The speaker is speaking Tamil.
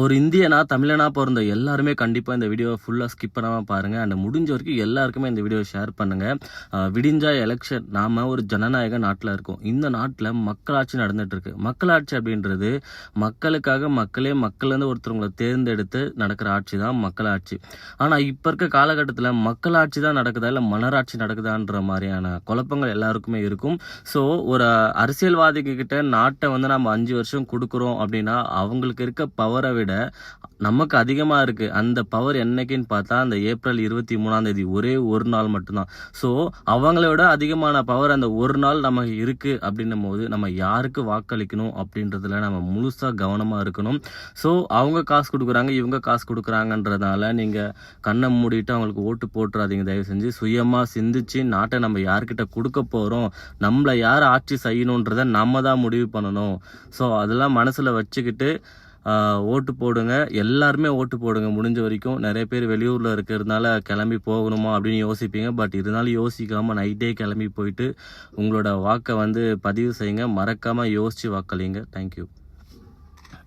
ஒரு இந்தியனா, தமிழனா பொறந்த எல்லாருமே கண்டிப்பா இந்த வீடியோவ ஃபுல்லா ஸ்கிப் பண்ணாம பாருங்க. அண்ட் முடிஞ்ச வரைக்கும் எல்லாருக்குமே இந்த வீடியோவ ஷேர் பண்ணுங்க. விடிஞ்சா எலக்ஷன். நாம ஒரு ஜனநாயக நாட்டுல இருக்கோம். இந்த நாட்டுல மக்களாட்சி நடந்துட்டு இருக்கு. மக்களாட்சி அப்படின்றது மக்களுக்காக மக்கள்லேருந்து ஒருத்தவங்கள தேர்ந்தெடுத்து நடக்கிற ஆட்சி தான் மக்களாட்சி. ஆனா இப்ப இருக்க காலகட்டத்துல மக்களாட்சி தான் நடக்குதா, இல்ல மன்னராட்சி நடக்குதான்ற மாதிரியான குழப்பங்கள் எல்லாருக்குமே இருக்கும். ஸோ ஒரு அரசியல்வாதிக கிட்ட நாட்டை வந்து நம்ம 5 வருஷம் குடுக்குறோம் அப்படின்னா, அவங்களுக்கு இருக்க பவரை விட நமக்கு அதிகமா இருக்கு. அந்த பவர் என்னைக்குன்னு பார்த்தா, அந்த ஏப்ரல் 23ஆம் தேதி ஒரே ஒரு நாள் மட்டும்தான். ஸோ அவங்கள விட அதிகமான பவர் அந்த ஒரு நாள் நமக்கு இருக்கு அப்படின்னும்போது, நம்ம யாருக்கு வாக்களிக்கணும் அப்படின்றதுல நம்ம முழுசா கவனமா இருக்கணும். ஸோ அவங்க காசு குடுக்குறாங்க, இவங்க காசு குடுக்குறாங்கன்றதால நீங்க கண்ண மூடிட்டு அவங்களுக்கு ஓட்டு போட்டுறாதீங்க தயவு செஞ்சு. சுயமா சிந்திச்சு நாட்டை நம்ம யார்கிட்ட குடுக்க போறோம், நம்மள யார் ஆட்சி செய்யணுன்றத நம்ம தான் முடிவு பண்ணணும். ஸோ அதெல்லாம் மனசுல வச்சுக்கிட்டு ஓட்டு போடுங்க. எல்லாருமே ஓட்டு போடுங்க முடிஞ்ச வரைக்கும். நிறைய பேர் வெளியூர்ல இருக்கிறதுனால கிளம்பி போகணுமா அப்படின்னு யோசிப்பீங்க. பட் இருந்தாலும் யோசிக்காம நைட்டே கிளம்பி போயிட்டு உங்களோட வாக்கை வந்து பதிவு செய்யுங்க. மறக்காம யோசிச்சு வாக்களிங்க. தேங்க்யூ.